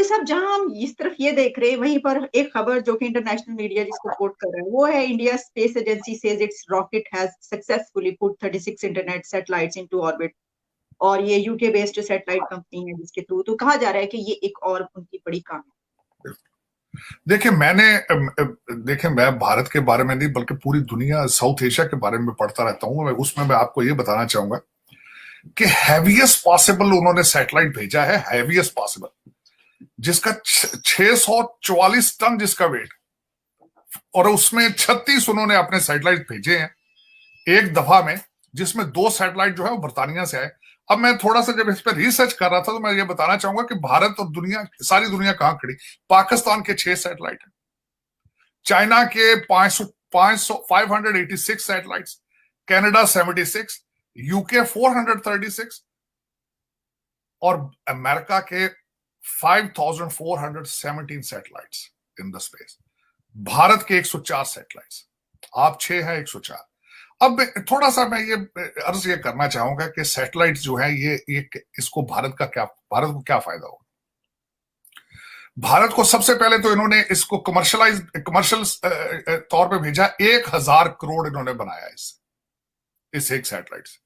साहब, जहां हम इस तरफ ये देख रहे हैं, वहीं पर एक खबर जो कि इंटरनेशनल मीडिया जिसको कोट कर रहा है वो है, India space agency says it's rocket has successfully put 36 internet satellites into orbit. और ये यूके बेस्ड सैटेलाइट कंपनी है जिसके थ्रू तो कहा जा रहा है कि ये एक और उनकी बड़ी कामयाबी। देखिए देखिए मैं भारत के बारे में नहीं बल्कि पूरी दुनिया साउथ एशिया के बारे में पढ़ता रहता हूं। उसमें मैं आपको ये बताना चाहूंगा कि हैवीएस्ट पॉसिबल उन्होंने सैटेलाइट भेजा है, हैवीएस्ट पॉसिबल, जिसका 644 टन जिसका वेट, और उसमें 36 उन्होंने अपने सैटेलाइट भेजे हैं एक दफा में, जिसमें 2 सैटेलाइट जो है वो बर्तानिया से आए। अब मैं थोड़ा सा जब इस पर रिसर्च कर रहा था तो मैं ये बताना चाहूंगा कि भारत और दुनिया, सारी दुनिया कहां खड़ी। पाकिस्तान के 6 सैटेलाइट है, चाइना के 586 सैटेलाइट्स, कनाडा 76, यूके 436 और अमेरिका के 5417 satellites in the space. Bharat के 104 सैटेलाइट्स, आप 6 हैं, 104। अब थोड़ा सा मैं ये अर्ज ये करना चाहूंगा कि सैटेलाइट जो है ये इसको भारत को क्या फायदा होगा। भारत को सबसे पहले तो इन्होंने इसको कमर्शियल तौर पे भेजा। 1000 करोड़ इन्होंने बनाया इस एक सैटेलाइट से।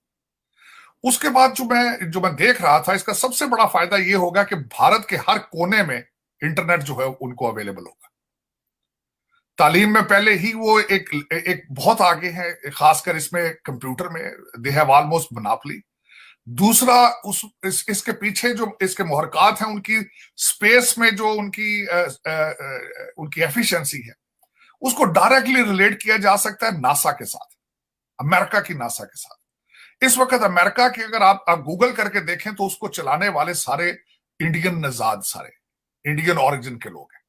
उसके बाद जो मैं देख रहा था, इसका सबसे बड़ा फायदा ये होगा कि भारत के हर कोने में इंटरनेट जो है उनको अवेलेबल होगा। तालीम में पहले ही वो एक बहुत आगे है, खासकर इसमें कंप्यूटर में दे हैव ऑलमोस्ट मोनोपोली। दूसरा, इसके पीछे जो इसके मुहरकात हैं, उनकी स्पेस में जो उनकी एफिशिएंसी है, उसको डायरेक्टली रिलेट किया जा सकता है नासा के साथ, अमेरिका की नासा के साथ। इस वक्त अमेरिका के अगर आप गूगल करके देखें तो उसको चलाने वाले सारे इंडियन नजाद, सारे इंडियन ओरिजिन के लोग हैं।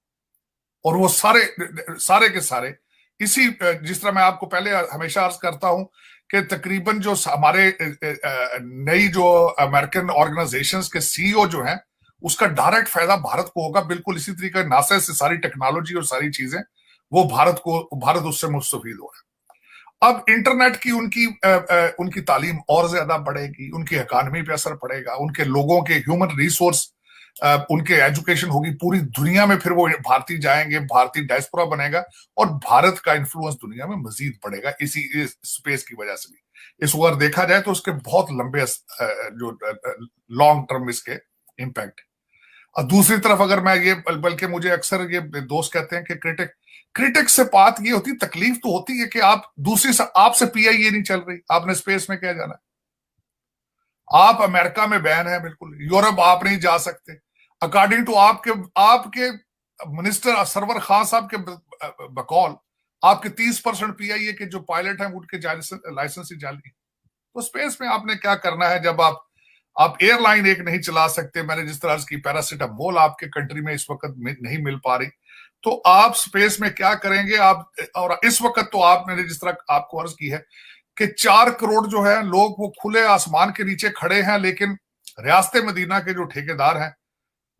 और वो सारे के सारे इसी, जिस तरह मैं आपको पहले हमेशा अर्ज करता हूं कि तकरीबन जो हमारे नई जो अमेरिकन ऑर्गेनाइजेशंस के सीईओ जो हैं, उसका डायरेक्ट फायदा भारत को होगा। बिल्कुल इसी तरीके नासा से सारी टेक्नोलॉजी और सारी चीजें वो भारत उससे मुस्तफीद हो रहा है। अब इंटरनेट की उनकी तालीम और ज्यादा बढ़ेगी, उनकी इकॉनमी पे असर पड़ेगा, उनके लोगों के ह्यूमन रिसोर्स, उनके एजुकेशन होगी पूरी दुनिया में, फिर वो भारतीय जाएंगे, भारतीय डायस्पोरा बनेगा और भारत का इन्फ्लुएंस दुनिया में मजीद बढ़ेगा इसी स्पेस की वजह से भी। इस ओर देखा जाए तो उसके बहुत लंबे जो लॉन्ग टर्म इसके इम्पैक्ट। और दूसरी तरफ अगर मैं ये, बल्कि मुझे अक्सर ये दोस्त कहते हैं कि क्रिटिक से बात ये होती, तकलीफ तो होती है कि आपसे पीआईए नहीं चल रही, आपने स्पेस में क्या जाना है। आप अमेरिका में बैन है बिल्कुल, यूरोप आप नहीं जा सकते। अकॉर्डिंग टू आपके मिनिस्टर सरवर खान साहब के बकौल, आपके 30% पीआईए के जो पायलट हैं उनके लाइसेंस ही जाली। तो स्पेस में आपने क्या करना है जब आप एयरलाइन एक नहीं चला सकते। मैंने जिस तरह की पैरासिटामोल आपके कंट्री में इस वक्त नहीं मिल पा रही, तो आप स्पेस में क्या करेंगे आप। और इस वक्त तो मैंने जिस तरह आपको अर्ज की है कि 4 करोड़ जो है लोग वो खुले आसमान के नीचे खड़े हैं, लेकिन रियासत मदीना के जो ठेकेदार हैं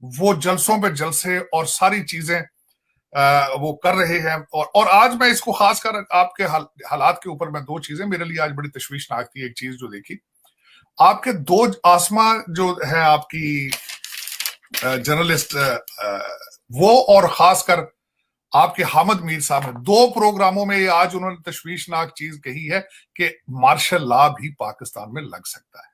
वो जलसों पे जलसे और सारी चीजें वो कर रहे हैं। और आज मैं इसको खासकर आपके हालात के ऊपर मैं 2 चीजें मेरे लिए आज बड़ी तशवीशनाक थी। एक चीज जो देखी, आपके 2 आसमा जो है आपकी जर्नलिस्ट, वो और खासकर आपके हामिद मीर साहब ने 2 प्रोग्रामों में आज उन्होंने तशवीशनाक चीज कही है कि मार्शल लॉ भी पाकिस्तान में लग सकता है।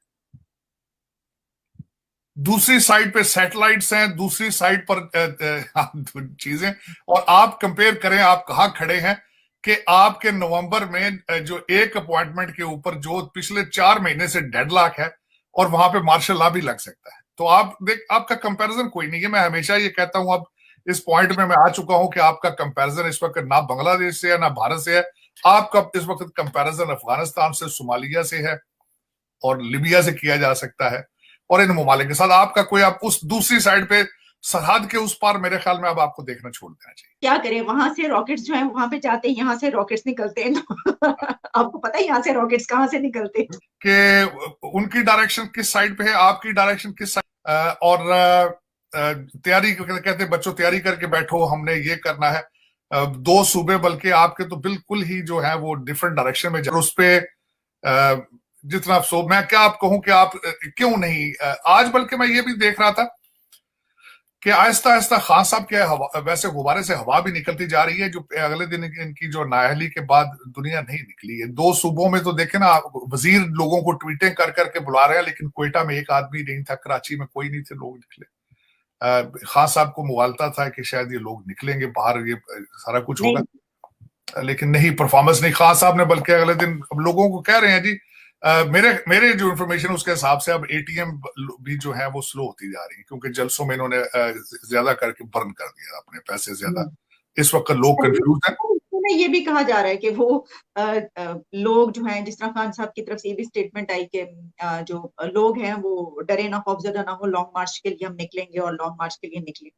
दूसरी साइड पे सैटेलाइट्स हैं, दूसरी साइड पर चीजें, और आप कंपेयर करें आप कहां खड़े हैं कि आपके नवंबर में जो एक अपॉइंटमेंट के ऊपर जो पिछले 4 महीने से डेडलॉक है, और वहां पे मार्शल लॉ भी लग सकता है। तो आपका कंपैरिजन कोई नहीं है। मैं हमेशा ये कहता हूं, अब इस पॉइंट में मैं आ चुका हूं कि आपका कंपैरिजन इस वक्त ना बांग्लादेश से है ना भारत से है। आपका इस वक्त कंपैरिजन अफगानिस्तान से, सोमालिया से है और लीबिया से किया जा सकता है, और इन ममालिक के साथ आपका कोई, आप उस दूसरी साइड पे सरहद के उस पार मेरे ख्याल में अब आपको देखना छोड़ देना चाहिए। क्या करें, वहां से रॉकेट्स जो है वहां पे जाते हैं, यहाँ से रॉकेट्स निकलते हैं आपको पता है यहाँ से रॉकेट्स कहाँ से निकलते हैं कि उनकी डायरेक्शन किस साइड पे है, आपकी डायरेक्शन किस साइड। और तैयारी कहते हैं बच्चों तैयारी करके बैठो, हमने ये करना है। 2 सूबे बल्कि आपके तो बिल्कुल ही जो है वो डिफरेंट डायरेक्शन में उस पे जितना मैं क्या आप कहूं कि आप क्यों नहीं आज, बल्कि मैं ये भी देख रहा था कि आहिस्ता आहिस्ता खान साहब के वैसे गुब्बारे से हवा भी निकलती जा रही है, जो अगले दिन इनकी जो नाअहली के बाद दुनिया नहीं निकली है। 2 सूबों में तो देखे ना, वजीर लोगों को ट्वीटें कर करके बुला रहे हैं, लेकिन क्वेटा में एक आदमी नहीं था, कराची में कोई नहीं थे, लोग निकले। खान साहब को मुगालता था कि शायद ये लोग निकलेंगे बाहर, ये सारा कुछ होगा, लेकिन नहीं, परफॉर्मेंस नहीं खान साहब ने, बल्कि अगले दिन अब लोगों को कह रहे हैं जी, मेरे मेरे जो इन्फॉर्मेशन उसके हिसाब से अब एटीएम भी जो है वो स्लो होती जा रही है, क्योंकि जलसों में इन्होंने ज्यादा करके बर्न कर दिया अपने पैसे ज्यादा। इस वक्त लोग कंफ्यूज हैं। ये भी कहा जा रहा है कि वो लोग जो हैं, जिस तरह खान साहब की तरफ से ये भी स्टेटमेंट आई कि जो लोग हैं वो डरे ना, खौफजदा ना हो, लॉन्ग मार्च के लिए हम निकलेंगे और लॉन्ग मार्च के लिए निकले।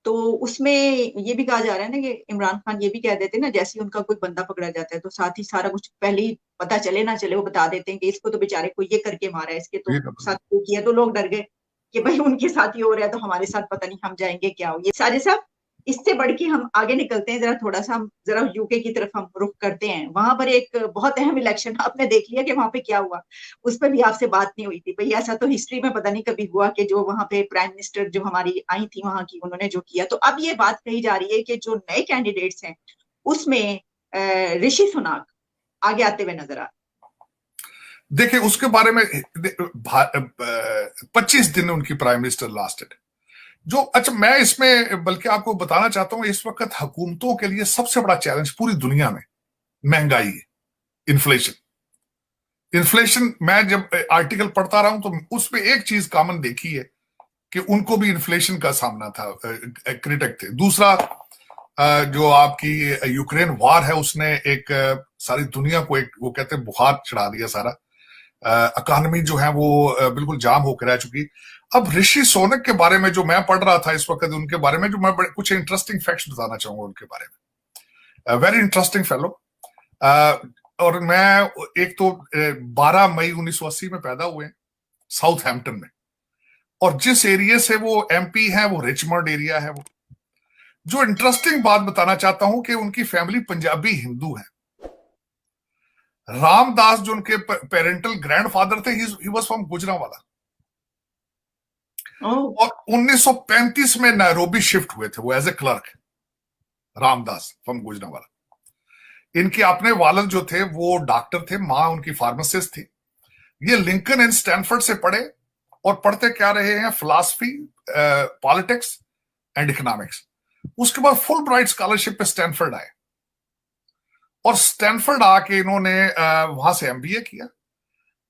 तो उसमें ये भी कहा जा रहा है ना कि इमरान खान ये भी कह देते हैं ना, जैसे ही उनका कोई बंदा पकड़ा जाता है तो साथ ही सारा कुछ पहले ही पता चले ना चले वो बता देते हैं कि इसको तो बेचारे को ये करके मारा है, इसके तो साथ किया, तो लोग डर गए कि भाई उनके साथ ही हो रहा है तो हमारे साथ पता नहीं हम जाएंगे क्या हो। ये सारे साहब, इससे बढ़ के हम आगे निकलते हैं, जरा थोड़ा सा हम जरा यूके की तरफ हम रुख करते हैं। वहां पर एक बहुत अहम इलेक्शन आपने देख लिया कि वहां पे क्या हुआ, उस पर भी आपसे बात नहीं हुई थी भाई। ऐसा तो हिस्ट्री में पता नहीं कभी हुआ कि जो वहां पे प्राइम मिनिस्टर जो हमारी आई थी वहां की, उन्होंने जो किया। तो अब ये बात कही जा रही है कि जो नए कैंडिडेट्स हैं उसमें ऋषि सुनाक आगे आते हुए नजर आ। देखिए उसके बारे में 25 दिन उनकी प्राइम मिनिस्टर लास्टेड। जो अच्छा, मैं इसमें बल्कि आपको बताना चाहता हूं, इस वक्त हुकूमतों के लिए सबसे बड़ा चैलेंज पूरी दुनिया में महंगाई है, इन्फ्लेशन। मैं जब आर्टिकल पढ़ता रहा हूं तो उसमें एक चीज कॉमन देखी है कि उनको भी इन्फ्लेशन का सामना था, क्रिटिक थे। दूसरा, जो आपकी यूक्रेन वार है उसने एक सारी दुनिया को एक, वो कहते हैं, बुखार चढ़ा दिया सारा। इकोनॉमी जो है वो बिल्कुल जाम होकर रह चुकी। अब ऋषि सोनक के बारे में जो मैं पढ़ रहा था इस वक्त, उनके बारे में जो मैं कुछ इंटरेस्टिंग फैक्ट्स बताना चाहूंगा उनके बारे में। Very interesting fellow. और मैं एक तो 12 मई 1980 में पैदा हुए साउथ हैम्पटन में, और जिस एरिया से वो एमपी है वो रिचमंड एरिया है। वो जो इंटरेस्टिंग बात बताना चाहता हूं कि उनकी फैमिली पंजाबी हिंदू है। रामदास जो उनके पेरेंटल ग्रैंडफादर थे, ही वाज फ्रॉम गुजरांवाला। और 1935 में नैरोबी शिफ्ट हुए थे वो as a clerk, Ramdas from Gujranwala. इनके अपने वालिद जो थे वो डॉक्टर थे, मां उनकी फार्मासिस्ट थी। ये लिंकन एंड स्टैनफोर्ड से पढ़े, और पढ़ते क्या रहे हैं, फिलॉसफी, पॉलिटिक्स एंड इकोनॉमिक्स। उसके बाद फुल ब्राइट स्कॉलरशिप पे स्टैनफोर्ड आए, और स्टैनफोर्ड आके इन्होंने वहां से एमबीए किया।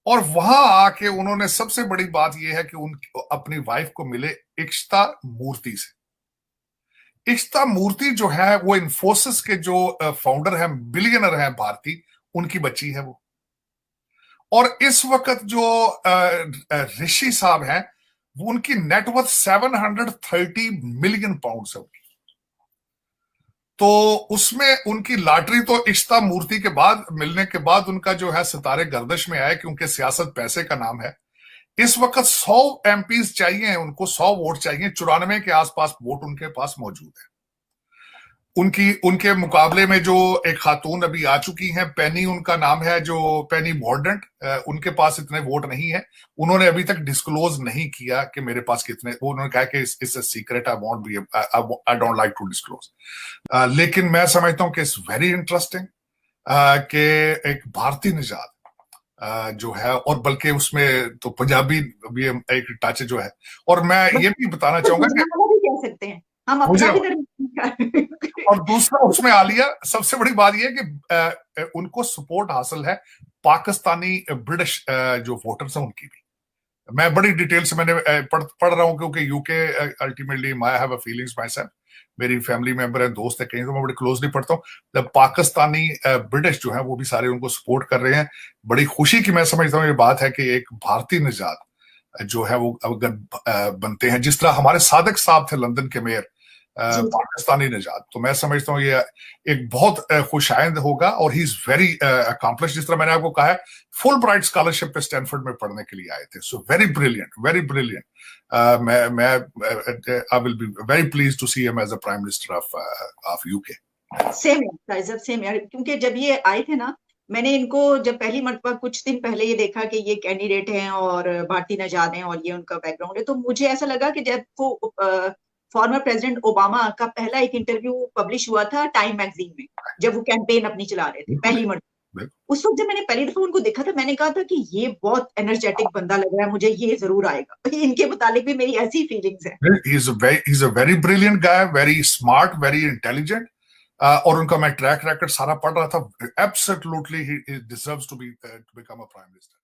और वहां आके उन्होंने, सबसे बड़ी बात यह है कि उन अपनी वाइफ को मिले इक्शिता मूर्ति से। इक्शिता मूर्ति जो है वो इन्फोसिस के जो फाउंडर है, बिलियनर है भारतीय, उनकी बच्ची है वो। और इस वक्त जो ऋषि साहब हैं, वो उनकी नेटवर्थ 730 मिलियन पाउंड है। तो उसमें उनकी लॉटरी तो इक्शिता मूर्ति के बाद मिलने के बाद उनका जो है सितारे गर्दिश में आए, क्योंकि सियासत पैसे का नाम है। इस वक्त 100 एमपीज चाहिए उनको, 100 वोट चाहिए, 94 के आसपास वोट उनके पास मौजूद है। उनके मुकाबले में जो एक खातून अभी आ चुकी हैं, पेनी उनका नाम है, जो पेनी मॉर्डेंट, उनके पास इतने वोट नहीं है। उन्होंने अभी तक डिस्क्लोज नहीं किया कि मेरे पास कितने, उन्होंने कहा कि it's a secret, I don't like to disclose. लेकिन मैं समझता हूं कि इट्स वेरी इंटरेस्टिंग कि एक भारतीय निजात जो है, और बल्कि उसमें तो पंजाबी भी एक टच जो है। और मैं ये भी बताना चाहूंगा कि कह सकते हैं हम अपना भी और दूसरा उसमें आलिया, सबसे बड़ी बात यह है कि उनको सपोर्ट हासिल है पाकिस्तानी ब्रिटिश जो वोटर्स हैं उनकी भी। मैं बड़ी डिटेल से मैंने पढ़ रहा हूं, क्योंकि UK ultimately I have a feelings my self, मेरी फैमिली मेंबर है, दोस्त है कहीं, तो मैं बड़ी क्लोजली पढ़ता हूँ। जब पाकिस्तानी ब्रिटिश जो है वो भी सारे उनको सपोर्ट कर रहे हैं। बड़ी खुशी की मैं समझता हूँ ये बात है कि एक भारतीय निजात जो है वो अगर बनते हैं, जिस तरह हमारे सादिक साहब थे लंदन के मेयर, पाकिस्तानी निजात, तो मैं समझता हूँ ये एक बहुत खुशाइंद होगा। और ही इज वेरी अकम्प्लिश, जिस तरह मैंने आपको कहा है, फुल ब्राइट स्कॉलरशिप पे स्टैनफोर्ड में पढ़ने के लिए आए थे। So very brilliant, very brilliant. मैं I will be very pleased to see him as a prime minister of UK. Same यार, क्योंकि जब ये आए थे ना, मैंने इनको जब पहली मर्तबा कुछ दिन पहले ये देखा कि ये कैंडिडेट हैं और भारतीय नजाद हैं और ये उनका बैकग्राउंड है, तो मुझे ऐसा लगा कि जब वो फॉर्मर प्रेसिडेंट ओबामा का पहला एक इंटरव्यू पब्लिश हुआ था टाइम मैगजीन में, जब वो कैंपेन अपनी चला रहे थे पहली मर्तबा। उस वक्त जब मैंने पहली दफा उनको देखा था, मैंने कहा था कि ये बहुत एनर्जेटिक बंदा लग रहा है मुझे, ये जरूर आएगा। इनके मुतालिक भी मेरी ऐसी फीलिंग्स है। He's a very brilliant guy, very smart, very intelligent. और उनका मैं ट्रैक रिकॉर्ड सारा पढ़ रहा था। Absolutely, he deserves to become a prime minister.